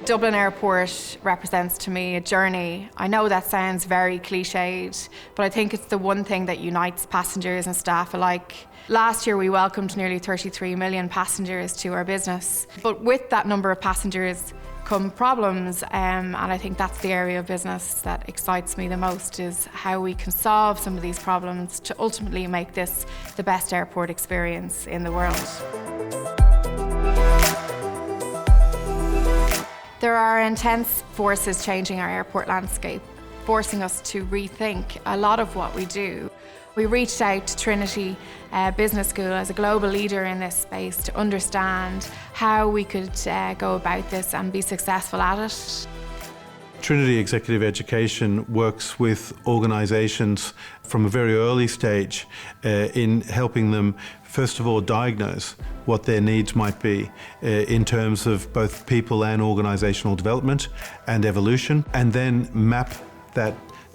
Dublin Airport represents to me a journey. I know that sounds very cliched, but I think it's the one thing that unites passengers and staff alike. Last year we welcomed nearly 33 million passengers to our business, but with that number of passengers come problems, and I think that's the area of business that excites me the most, is how we can solve some of these problems to ultimately make this the best airport experience in the world. There are intense forces changing our airport landscape, forcing us to rethink a lot of what we do. We reached out to Trinity Business School as a global leader in this space to understand how we could go about this and be successful at it. Trinity Executive Education works with organisations from a very early stage in helping them, first of all, diagnose what their needs might be in terms of both people and organisational development and evolution, and then map that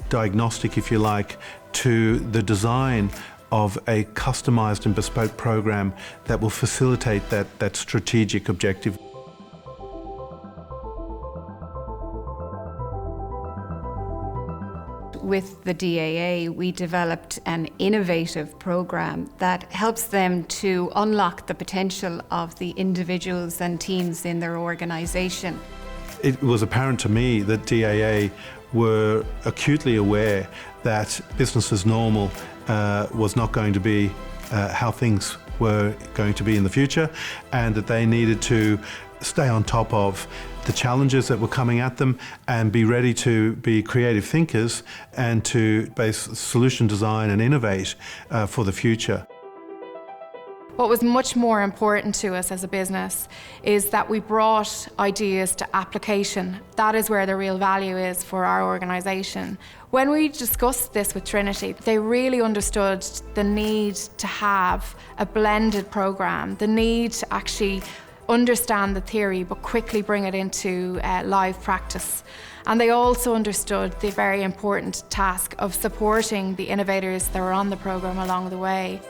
diagnostic, if you like, to the design of a customised and bespoke program that will facilitate that strategic objective. With the DAA, we developed an innovative program that helps them to unlock the potential of the individuals and teams in their organisation. It was apparent to me that DAA were acutely aware that business as normal was not going to be how things were going to be in the future, and that they needed to stay on top of the challenges that were coming at them and be ready to be creative thinkers and to base solution design and innovate for the future. What was much more important to us as a business is that we brought ideas to application. That is where the real value is for our organisation. When we discussed this with Trinity, they really understood the need to have a blended programme, the need to actually understand the theory but quickly bring it into live practice. And they also understood the very important task of supporting the innovators that were on the programme along the way.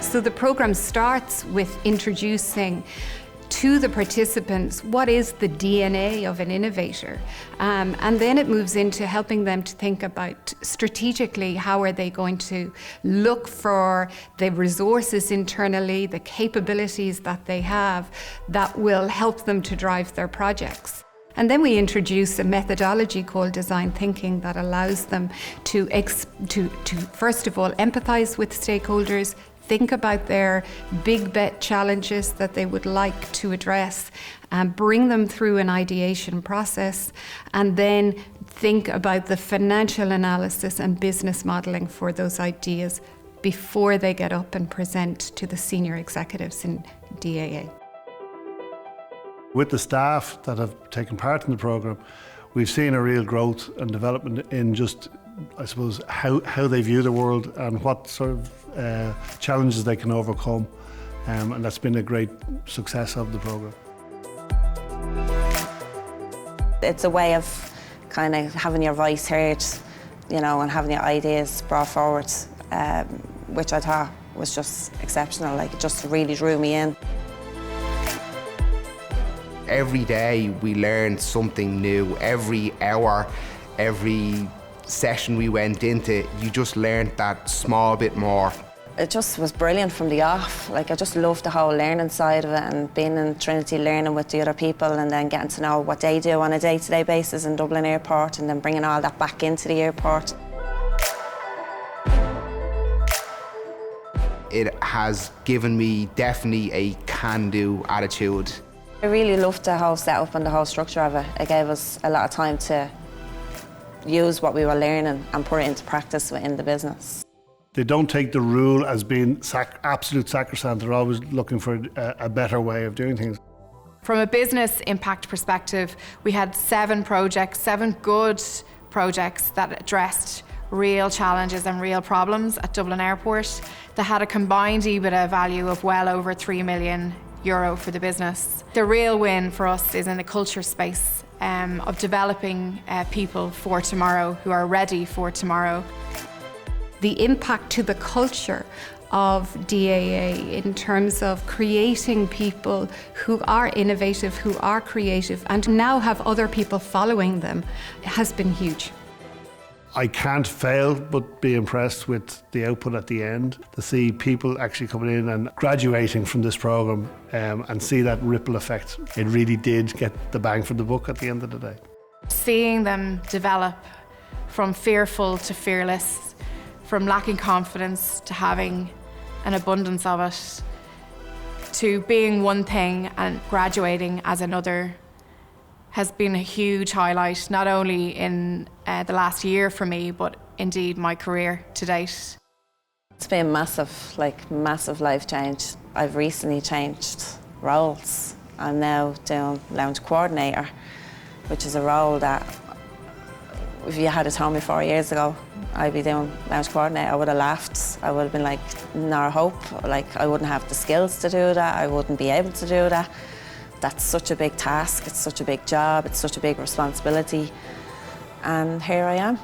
So the program starts with introducing to the participants what is the DNA of an innovator, and then it moves into helping them to think about strategically how are they going to look for the resources internally, the capabilities that they have that will help them to drive their projects. And then we introduce a methodology called design thinking that allows them to first of all empathise with stakeholders, think about their big bet challenges that they would like to address, and bring them through an ideation process, and then think about the financial analysis and business modelling for those ideas before they get up and present to the senior executives in DAA. With the staff that have taken part in the programme, we've seen a real growth and development in just, I suppose, how they view the world and what sort of challenges they can overcome, and that's been a great success of the programme. It's a way of kind of having your voice heard, you know, and having your ideas brought forward, which I thought was just exceptional. Like, it just really drew me in. Every day we learned something new. Every hour, every session we went into, you just learned that small bit more. It just was brilliant from the off. Like, I just loved the whole learning side of it, and being in Trinity, learning with the other people, and then getting to know what they do on a day-to-day basis in Dublin Airport, and then bringing all that back into the airport. It has given me definitely a can-do attitude. I really loved the whole setup and the whole structure of it. It gave us a lot of time to use what we were learning and put it into practice within the business. They don't take the rule as being absolute sacrosanct. They're always looking for a better way of doing things. From a business impact perspective, we had 7 good projects that addressed real challenges and real problems at Dublin Airport that had a combined EBITDA value of well over €3 million for the business. The real win for us is in the culture space of developing people for tomorrow who are ready for tomorrow. The impact to the culture of DAA in terms of creating people who are innovative, who are creative, and now have other people following them has been huge. I can't fail but be impressed with the output at the end, to see people actually coming in and graduating from this programme and see that ripple effect. It really did get the bang for the buck at the end of the day. Seeing them develop from fearful to fearless, from lacking confidence to having an abundance of it, to being one thing and graduating as another, has been a huge highlight, not only in the last year for me, but indeed my career to date. It's been massive life change. I've recently changed roles. I'm now doing lounge coordinator, which is a role that if you had told me 4 years ago I'd be doing lounge coordinator, I would have laughed. I would have been like, no hope. Like, I wouldn't have the skills to do that. I wouldn't be able to do that. That's such a big task, it's such a big job, it's such a big responsibility, and here I am.